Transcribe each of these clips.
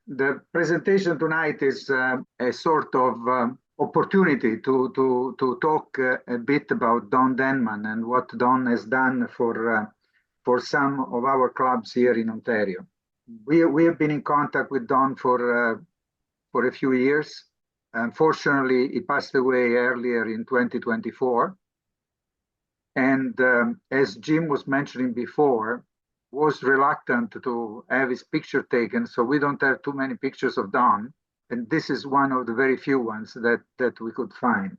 The presentation tonight is a sort of opportunity to talk a bit about Don Denman and what Don has done for some of our clubs here in Ontario. We have been in contact with Don for a few years. Unfortunately, he passed away earlier in 2024. And as Jim was mentioning before, was reluctant to have his picture taken, so we don't have too many pictures of Don, and this is one of the very few ones that we could find.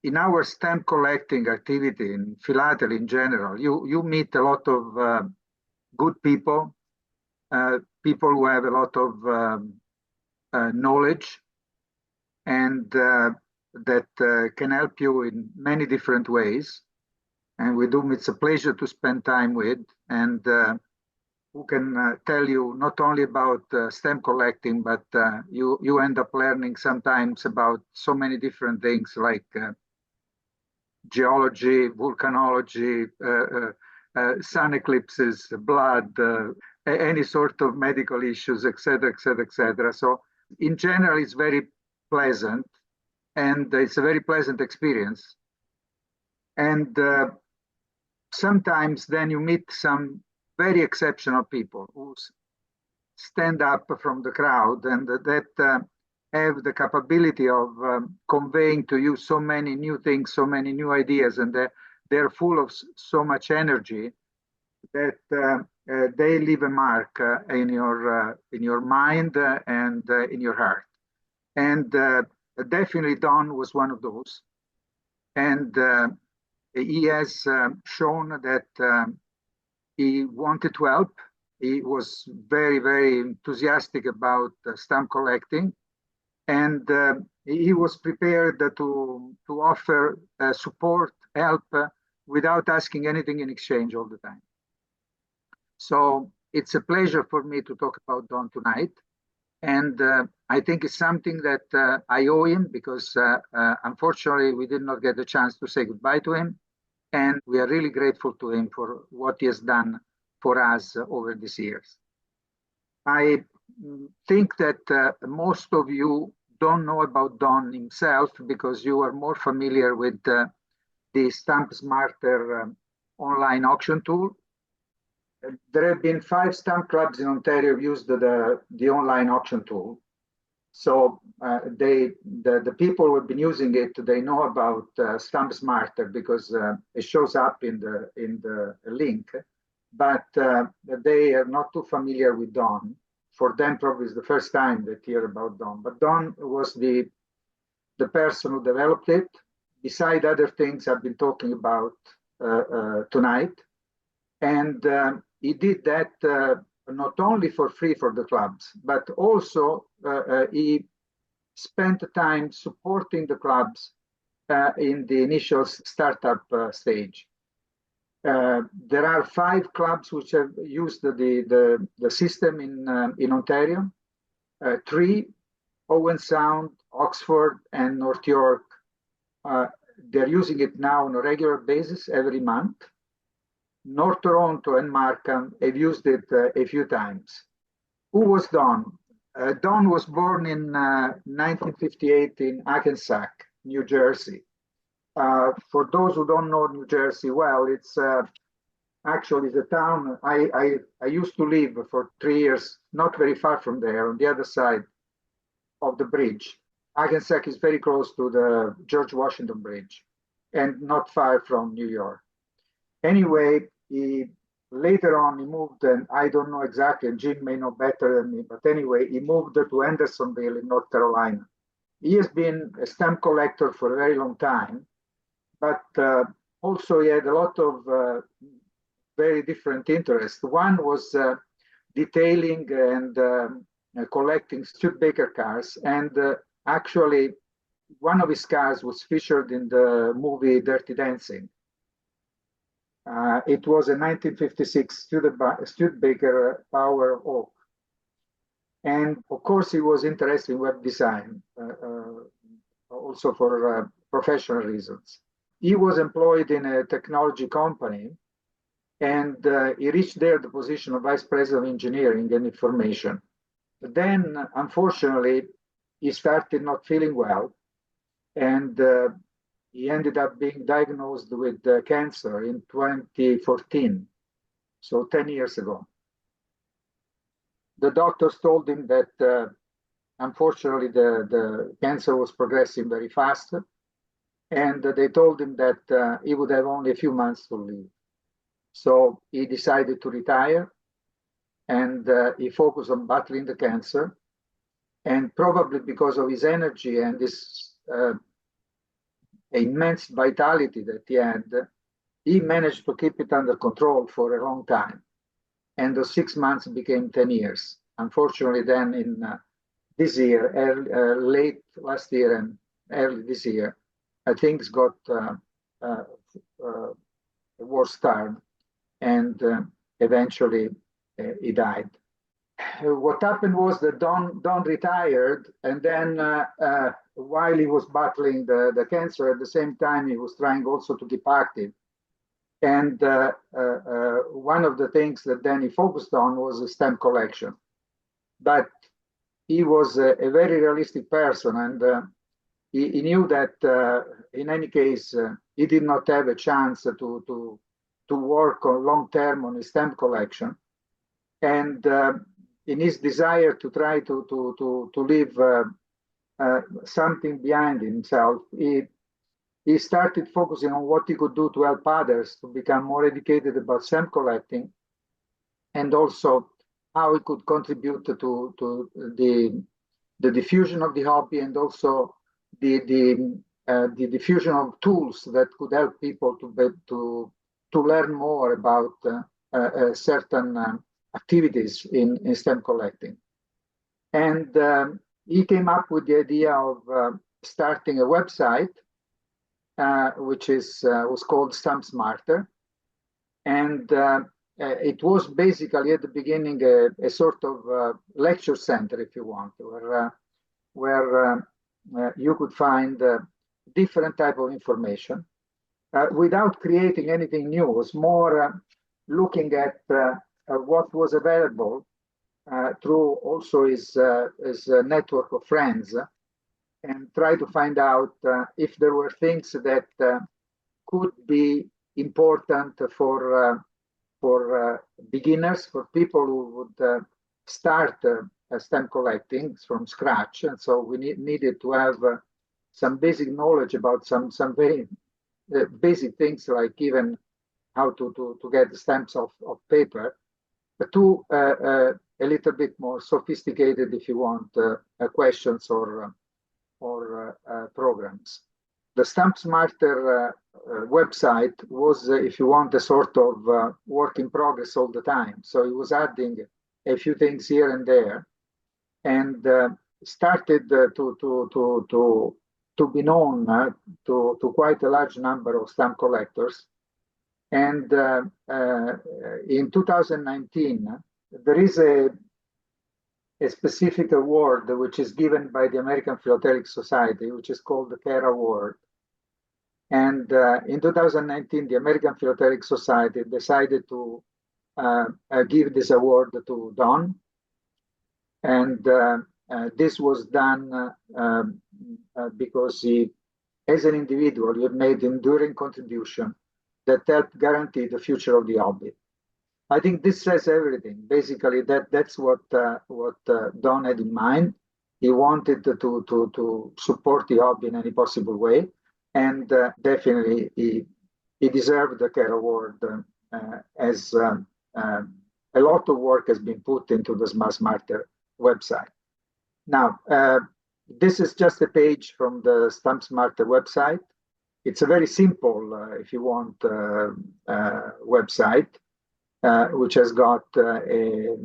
In our stamp collecting activity in philately in general, you meet a lot of good people, people who have a lot of knowledge, and that can help you in many different ways. And with whom it's a pleasure to spend time with, and who can tell you not only about stamp collecting, but you end up learning sometimes about so many different things like geology, volcanology, sun eclipses, blood, any sort of medical issues, etc., etc., etc. So in general, it's very pleasant, and it's a very pleasant experience. And sometimes then you meet some very exceptional people who stand up from the crowd and that have the capability of conveying to you so many new things, so many new ideas, and they're full of so much energy that they leave a mark in your mind and in your heart. And definitely Don was one of those. And he has shown that he wanted to help. He was very, very enthusiastic about stamp collecting, and he was prepared to offer support, help, without asking anything in exchange all the time. So it's a pleasure for me to talk about Don tonight, and I think it's something that I owe him because unfortunately we did not get the chance to say goodbye to him. And we are really grateful to him for what he has done for us over these years. I think that most of you don't know about Don himself because you are more familiar with the Stamp Smarter online auction tool. There have been 5 stamp clubs in Ontario who used the online auction tool. So the people who have been using it, they know about Stamp Smarter because it shows up in the link, but they are not too familiar with Don. For them, probably it's the first time they hear about Don. But Don was the person who developed it. Beside other things I've been talking about tonight, and he did that. Not only for free for the clubs, but also he spent time supporting the clubs in the initial startup stage. There are 5 clubs which have used the system in Ontario, 3, Owen Sound, Oxford, and North York. They're using it now on a regular basis every month. North Toronto and Markham have used it a few times. Who was Don? Don was born in 1958 in Hackensack, New Jersey. For those who don't know New Jersey well, it's actually the town I used to live for 3 years, not very far from there, on the other side of the bridge. Hackensack is very close to the George Washington Bridge and not far from New York. Anyway, later on he moved, and I don't know exactly, and Jim may know better than me, but anyway, he moved to Hendersonville in North Carolina. He has been a stamp collector for a very long time, but also he had a lot of very different interests. One was detailing and collecting Studebaker cars, and actually one of his cars was featured in the movie Dirty Dancing. It was a 1956 Studebaker Power Oak. And of course, he was interested in web design, also for professional reasons. He was employed in a technology company, and he reached there the position of Vice President of Engineering and Information. But then, unfortunately, he started not feeling well, and he ended up being diagnosed with cancer in 2014, so 10 years ago. The doctors told him that unfortunately the cancer was progressing very fast, and they told him that he would have only a few months to live. So he decided to retire, and he focused on battling the cancer. And probably because of his energy and this immense vitality that he had, he managed to keep it under control for a long time. And those 6 months became 10 years. Unfortunately, then in this year, late last year and early this year, things got a worse turn, and eventually he died. What happened was that Don retired, and then while he was battling the cancer, at the same time he was trying also to keep active. And one of the things that then he focused on was the stamp collection. But he was a very realistic person, and he knew that in any case he did not have a chance to work on long term on his stamp collection. And in his desire to try to leave something behind himself, he started focusing on what he could do to help others to become more educated about stamp collecting, and also how he could contribute to the diffusion of the hobby, and also the diffusion of tools that could help people to learn more about certain activities in stamp collecting. And he came up with the idea of starting a website, which was called Stamp Smarter. And it was basically at the beginning a sort of lecture center, if you want, where you could find different type of information without creating anything new. It was more looking at what was available through also his network of friends, and try to find out if there were things that could be important for beginners, for people who would start stamp collecting from scratch. And so we needed to have some basic knowledge about some very basic things, like even how to get stamps of paper, to a little bit more sophisticated, if you want, questions or programs. The Stamp Smarter website was, if you want, a sort of work in progress all the time. So it was adding a few things here and there, and started to be known to quite a large number of stamp collectors. And in 2019, there is a specific award which is given by the American Philatelic Society, which is called the CARE Award. And in 2019, the American Philatelic Society decided to give this award to Don. And this was done because he, as an individual, he had made enduring contribution that helped guarantee the future of the hobby. I think this says everything. Basically, that's what Don had in mind. He wanted to support the hobby in any possible way, and definitely he deserved the CARE Award, as a lot of work has been put into the Stamp Smarter website. Now, this is just a page from the Stamp Smarter website. It's a very simple, if you want, website, which has got a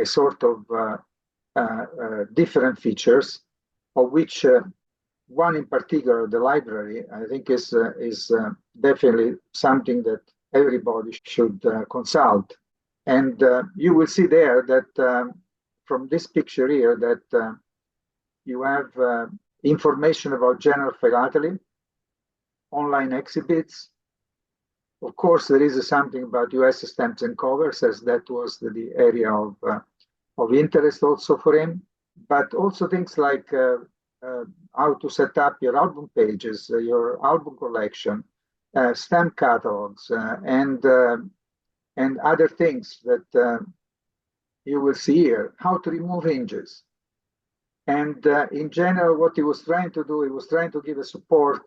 sort of different features, of which one in particular, the library, I think is definitely something that everybody should consult. And you will see there that from this picture here that you have information about general philately, online exhibits. Of course, there is something about US stamps and covers, as that was the area of of interest also for him, but also things like how to set up your album pages, your album collection, stamp catalogs, and other things that you will see here, how to remove hinges. And in general, what he was trying to do, he was trying to give a support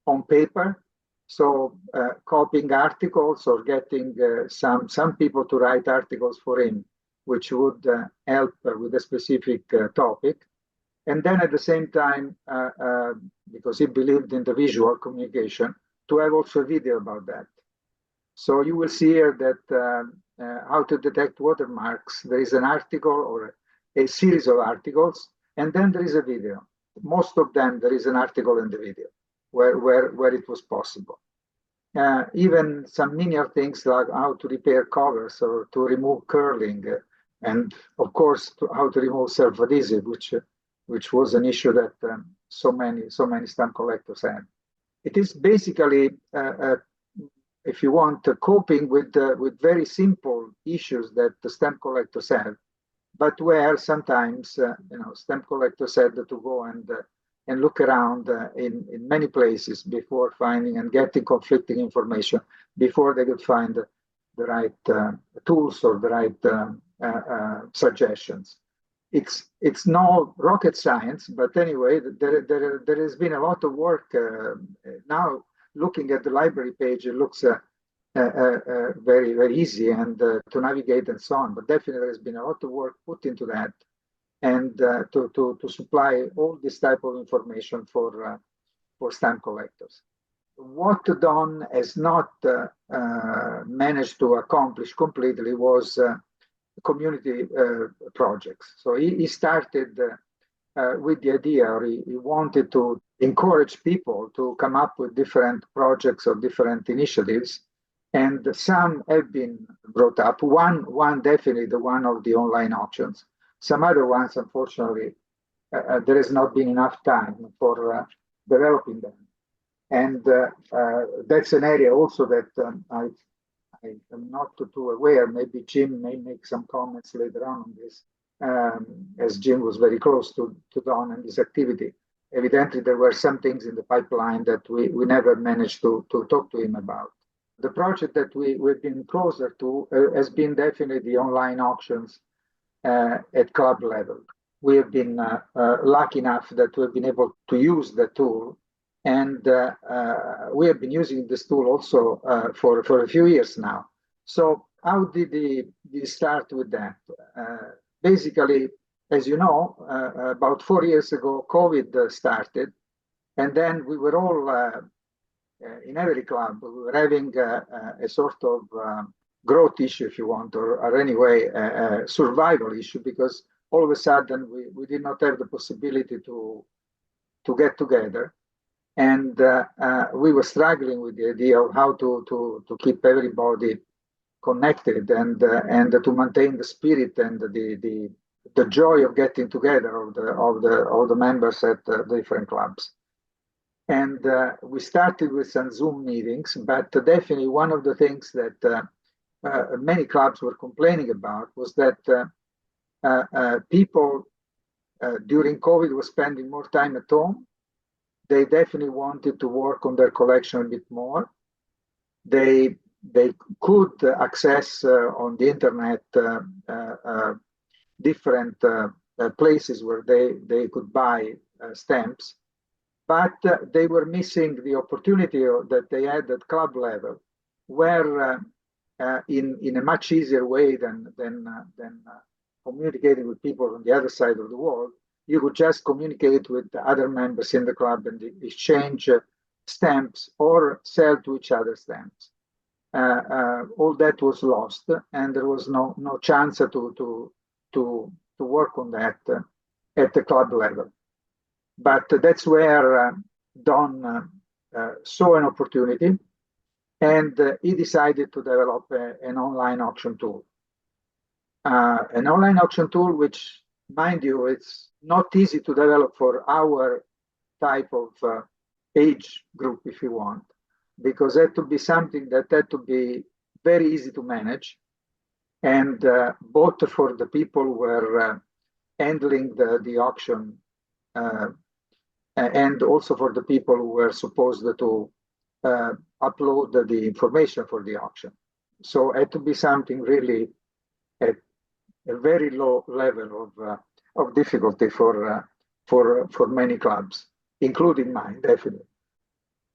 on paper. So copying articles or getting some people to write articles for him, which would help with a specific topic. And then at the same time, because he believed in the visual communication, to have also a video about that. So you will see here that how to detect watermarks. There is an article or a series of articles, and then there is a video. Most of them, there is an article and the video where it was possible. Even some menial things like how to repair covers or to remove curling, and of course how to remove self-adhesive, which was an issue that so many stamp collectors had. It is basically, if you want, coping with very simple issues that the stamp collectors have, but where sometimes stamp collectors had to go and look around in many places before finding and getting conflicting information before they could find the right tools or the right suggestions. It's no rocket science, but anyway, there has been a lot of work now. Looking at the library page, it looks very, very easy and to navigate and so on. But definitely, there has been a lot of work put into that, and to supply all this type of information for stamp collectors. What Don has not managed to accomplish completely was community projects. So he started with the idea, or he wanted to encourage people to come up with different projects or different initiatives, and some have been brought up. One definitely, the one of the online auctions. Some other ones, unfortunately, there has not been enough time for developing them. And that's an area also that I am not too aware. Maybe Jim may make some comments later on this, as Jim was very close to Don and his activity. Evidently, there were some things in the pipeline that we never managed to talk to him about. The project that we've been closer to has been definitely the online auctions at club level. We have been lucky enough that we've been able to use the tool, and we have been using this tool also for a few years now. So how did he start with that? Basically, as you know, about 4 years ago, COVID started, and then we were all in every club, we were having a sort of growth issue, if you want, or anyway, a survival issue, because all of a sudden we did not have the possibility to get together. And we were struggling with the idea of how to keep everybody connected and to maintain the spirit and the joy of getting together of the members at the different clubs. And we started with some Zoom meetings, but definitely one of the things that many clubs were complaining about was that people during COVID were spending more time at home. They definitely wanted to work on their collection a bit more. They could access on the internet different places where they could buy stamps, but they were missing the opportunity that they had at club level, where in a much easier way than communicating with people on the other side of the world, you could just communicate with the other members in the club and exchange stamps or sell to each other stamps. All that was lost, and there was no chance to work on that at the club level. But that's where Don saw an opportunity, and he decided to develop an online auction tool. An online auction tool, which, mind you, it's not easy to develop for our type of age group, if you want, because it had to be something that had to be very easy to manage. And both for the people who were handling the auction and also for the people who were supposed to upload the information for the auction. So it had to be something really at a very low level of difficulty for many clubs, including mine, definitely.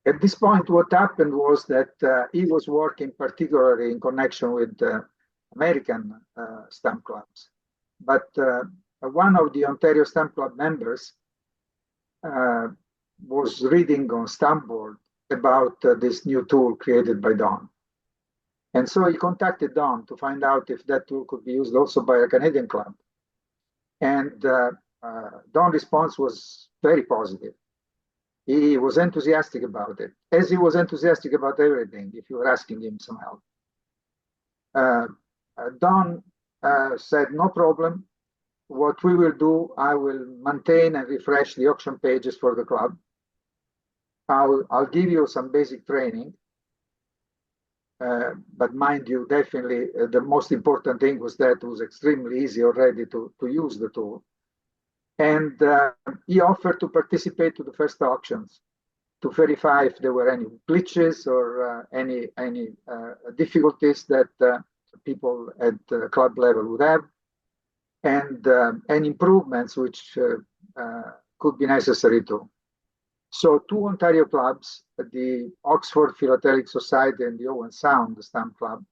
At this point, what happened was that he was working particularly in connection with American stamp clubs. But one of the Ontario Stamp Club members uh, was reading on Stamboard about this new tool created by Don. And so he contacted Don to find out if that tool could be used also by a Canadian club. And Don's response was very positive. He was enthusiastic about it, as he was enthusiastic about everything, if you were asking him some help. Don said, no problem. What we will do, I will maintain and refresh the auction pages for the club. I'll give you some basic training. But mind you, definitely the most important thing was that it was extremely easy already to use the tool. And he offered to participate to the first auctions to verify if there were any glitches or any difficulties that people at the club level would have, and improvements which could be necessary too. So two Ontario clubs, the Oxford Philatelic Society and the Owen Sound Stamp Club,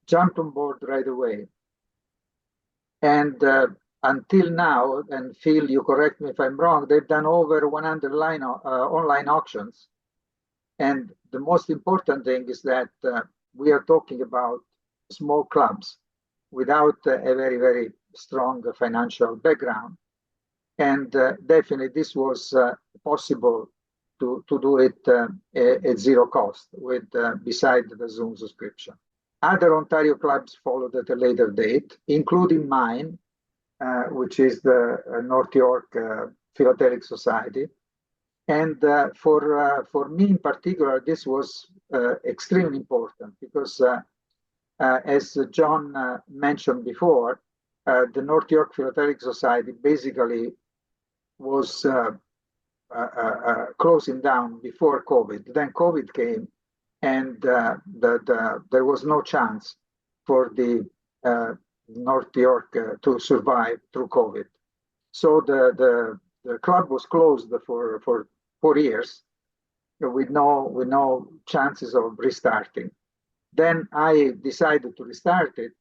jumped on board right away. And until now, and Phil, you correct me if I'm wrong, they've done over 100 online auctions. And the most important thing is that we are talking about small clubs without a very, very strong financial background. And definitely this was possible to do it at zero cost with beside the Zoom subscription. Other Ontario clubs followed at a later date, including mine, which is the North York Philatelic Society. And for me in particular, this was extremely important because as John mentioned before, the North York Philatelic Society basically was closing down before COVID. Then COVID came, and there was no chance for the North York to survive through COVID. So the club was closed for 4 years with no chances of restarting. Then I decided to restart it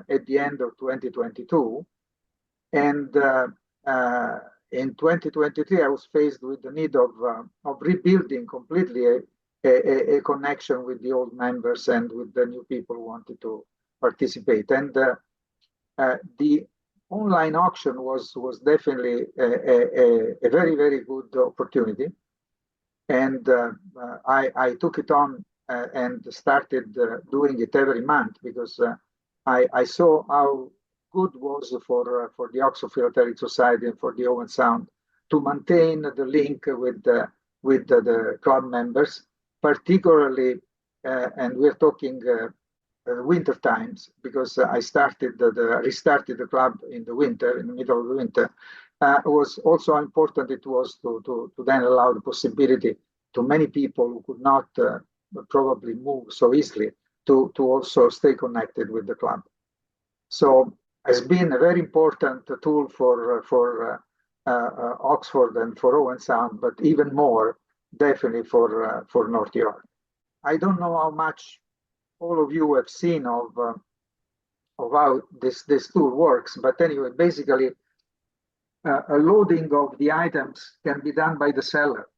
at the end of 2022, and in 2023 I was faced with the need of rebuilding completely a connection with the old members and with the new people who wanted to participate. And the online auction was definitely a very, very good opportunity. And I took it on and started doing it every month because I saw how good was for the Oxford Philatelic Society and for the Owen Sound to maintain the link with the club members, particularly, and we're talking winter times, because I restarted the club in the winter, in the middle of the winter. It was also important it was to then allow the possibility to many people who could not probably move so easily to also stay connected with the club. So has been a very important tool for Oxford and for Owen Sound, but even more definitely for North York. I don't know how much all of you have seen of how this tool works, but anyway, basically a loading of the items can be done by the seller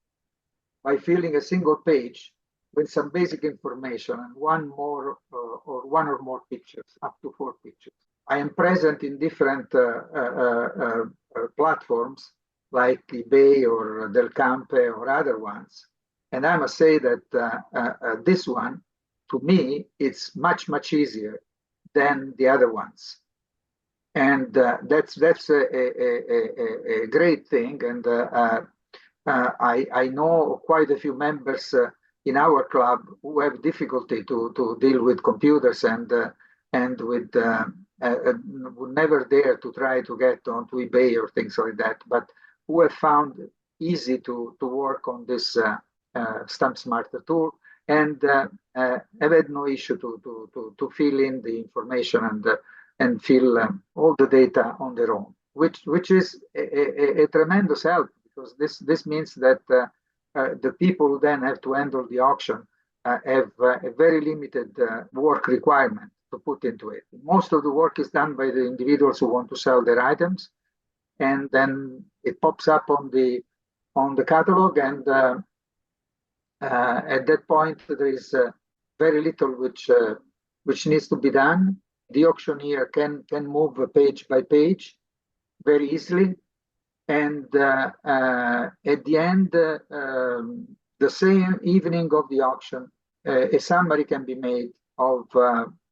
by filling a single page with some basic information and one or more pictures, up to 4 pictures. I am present in different platforms like eBay or Del Campe or other ones. And I must say that this one, to me, it's much, much easier than the other ones. And that's a great thing. And I know quite a few members in our club who have difficulty to deal with computers and and would never dare to try to get onto eBay or things like that, but who have found easy to work on this Stamp Smarter tool, and have had no issue to fill in the information and fill all the data on their own, which is a tremendous help, because this means that the people who then have to handle the auction have a very limited work requirement to put into it. Most of the work is done by the individuals who want to sell their items, and then it pops up on the catalog, and at that point there is very little which needs to be done. The auctioneer can move page by page very easily, and at the end, the same evening of the auction, a summary can be made of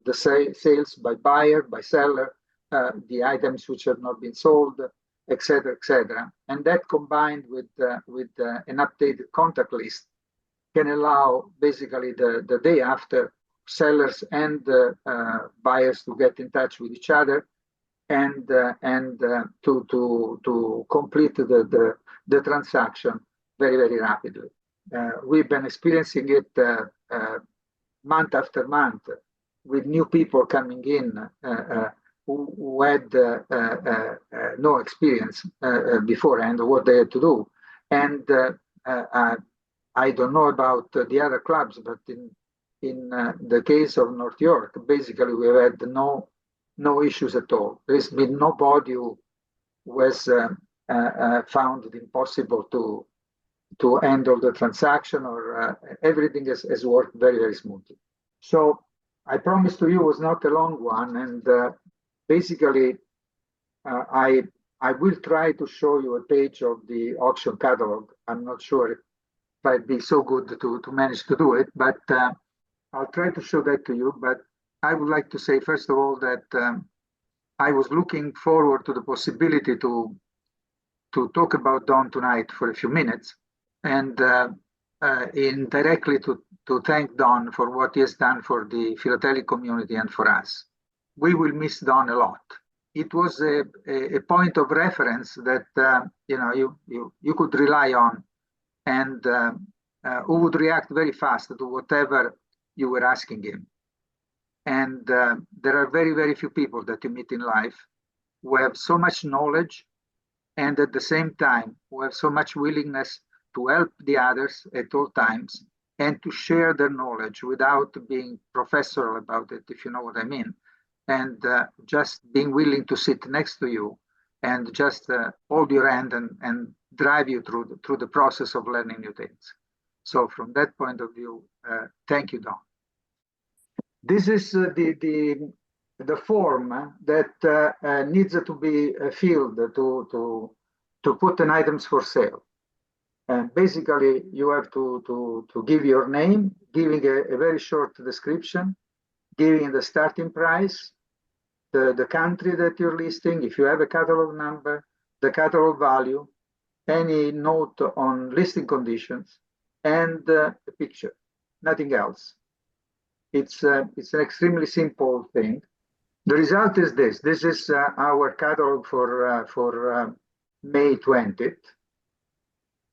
the sales by buyer, by seller, the items which have not been sold, etc., etc. And that, combined with an updated contact list, can allow basically the day after sellers and buyers to get in touch with each other, and to complete the transaction very, very rapidly. We've been experiencing it month after month, with new people coming in who had no experience beforehand of what they had to do. And I don't know about the other clubs, but in the case of North York, basically we have had no issues at all. There's been nobody who was found it impossible to handle the transaction, or everything has worked very, very smoothly. So I promised to you it was not a long one, and basically I will try to show you a page of the auction catalog. I'm not sure if I'd be so good to manage to do it, but I'll try to show that to you. But I would like to say, first of all, that I was looking forward to the possibility to talk about Don tonight for a few minutes, and indirectly to thank Don for what he has done for the philatelic community and for us. We will miss Don a lot. It was a point of reference that you could rely on, and who would react very fast to whatever you were asking him. And there are very, very few people that you meet in life who have so much knowledge, and at the same time who have so much willingness to help the others at all times, and to share their knowledge without being professorial about it, if you know what I mean, and just being willing to sit next to you and just hold your hand and drive you through the process of learning new things. So from that point of view, thank you, Don. This is the form that needs to be filled to put an items for sale. And basically, you have to give your name, giving a very short description, giving the starting price, the country that you're listing, if you have a catalog number, the catalog value, any note on listing conditions, and a picture, nothing else. It's an extremely simple thing. The result is this. This is our catalog for May 20th.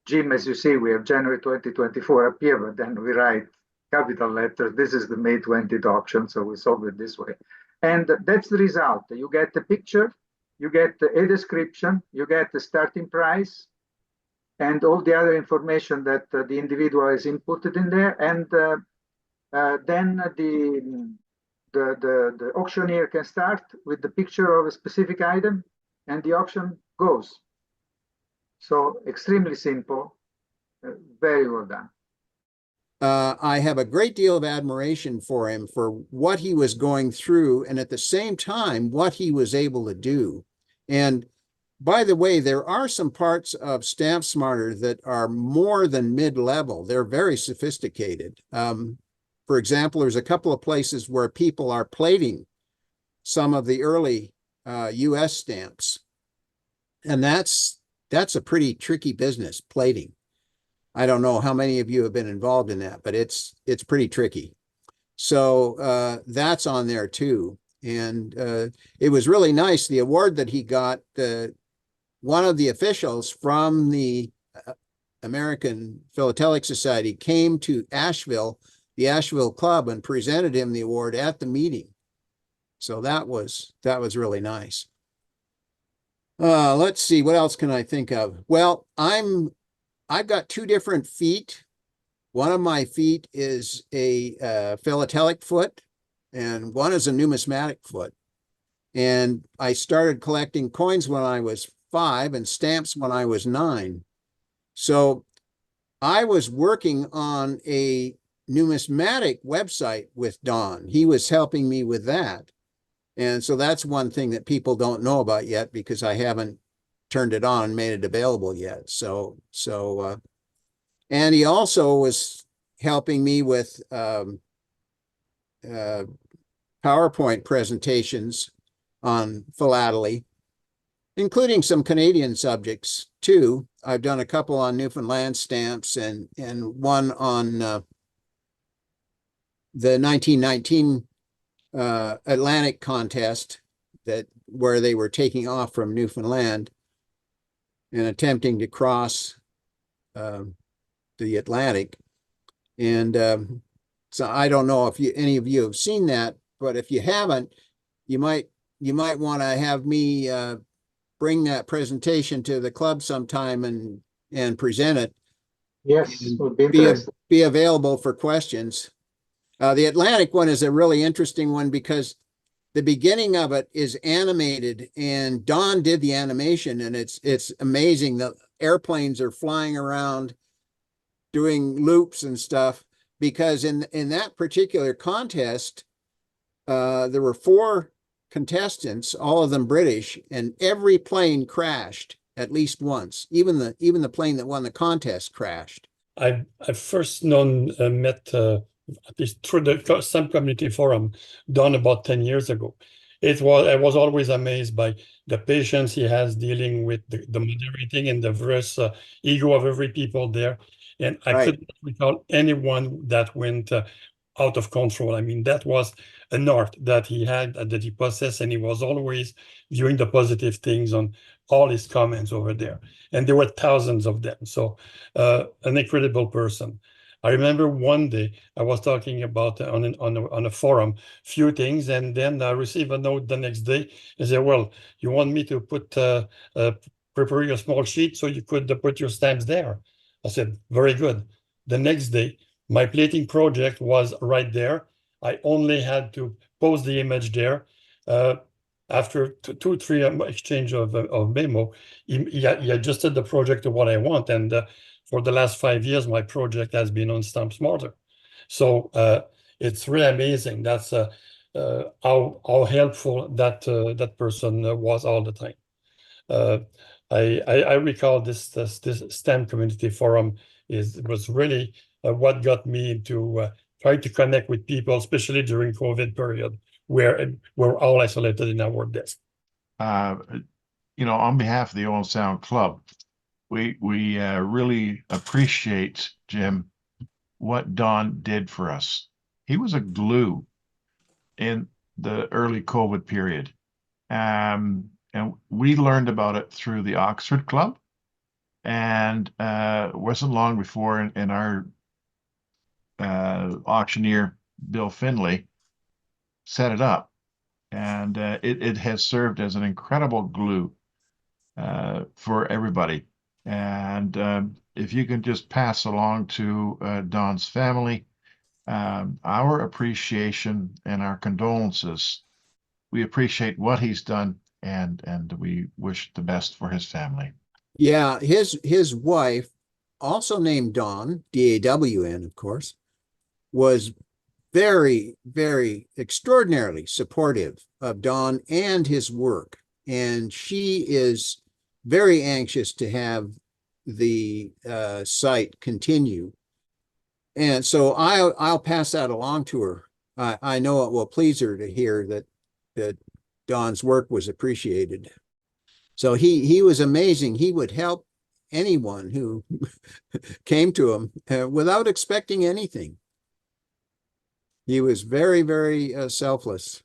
Jim, as you see, we have January 2024 up here, but then we write capital letters. This is the May 20th auction, so we solve it this way. And that's the result. You get the picture, you get a description, you get the starting price, and all the other information that the individual has inputted in there. And then the auctioneer can start with the picture of a specific item, and the auction goes. So extremely simple, very well done. I have a great deal of admiration for him for what he was going through, and at the same time, what he was able to do. And by the way, there are some parts of Stamp Smarter that are more than mid-level. They're very sophisticated. For example, there's a couple of places where people are plating some of the early US stamps. And that's a pretty tricky business, plating. I don't know how many of you have been involved in that, but it's pretty tricky. So that's on there too. And it was really nice. The award that he got, one of the officials from the American Philatelic Society came to Asheville, the Asheville Club, and presented him the award at the meeting. So that was really nice. Let's see, what else can I think of? Well, I've got two different feet. One of my feet is a philatelic foot, and one is a numismatic foot. And I started collecting coins when I was 5 and stamps when I was 9. So I was working on a numismatic website with Don. He was helping me with that. And so that's one thing that people don't know about yet, because I haven't turned it on and made it available yet. And he also was helping me with PowerPoint presentations on philately, including some Canadian subjects too. I've done a couple on Newfoundland stamps and one on the 1919 Atlantic contest, where they were taking off from Newfoundland and attempting to cross the Atlantic. And so I don't know if any of you have seen that, but if you haven't, you might want to have me bring that presentation to the club sometime and present it. Yes, would be interesting. Be available for questions. The Atlantic one is a really interesting one because the beginning of it is animated, and Don did the animation, and it's amazing. The airplanes are flying around doing loops and stuff, because in that particular contest, there were 4 contestants, all of them British, and every plane crashed at least once. Even the plane that won the contest crashed. I first met at least through the Stamp Community Forum done about 10 years ago. I was always amazed by the patience he has dealing with the moderating and the various ego of every people there. And I couldn't recall anyone that went out of control. I mean, that was an art that he had, that he possessed, and he was always viewing the positive things on all his comments over there. And there were thousands of them. So an incredible person. I remember one day I was talking about on a forum few things, and then I received a note the next day and said, "Well, you want me to prepare a small sheet so you could put your stamps there?" I said, "Very good." The next day, my plating project was right there. I only had to post the image there. After 2-3 exchange of memo, he adjusted the project to what I want, and for the last 5 years, my project has been on Stamp Smarter. So it's really amazing. That's how helpful that person was all the time. I recall this Stamp Community Forum was really what got me into trying to connect with people, especially during COVID period, where we're all isolated in our desk. On behalf of the Oil and Sound Club, we really appreciate, Jim, what Don did for us. He was a glue in the early COVID period. And we learned about it through the Oxford Club. And wasn't long before in our auctioneer, Bill Finley, set it up. And it has served as an incredible glue for everybody. And if you can just pass along to Don's family our appreciation and our condolences. We appreciate what he's done, and we wish the best for his family. Yeah, his wife, also named Dawn, D-A-W-N, of course, was very, very extraordinarily supportive of Don and his work. And she is very anxious to have the site continue. And so I'll pass that along to her. I know it will please her to hear that Don's work was appreciated. So he was amazing. He would help anyone who came to him without expecting anything. He was very, very selfless.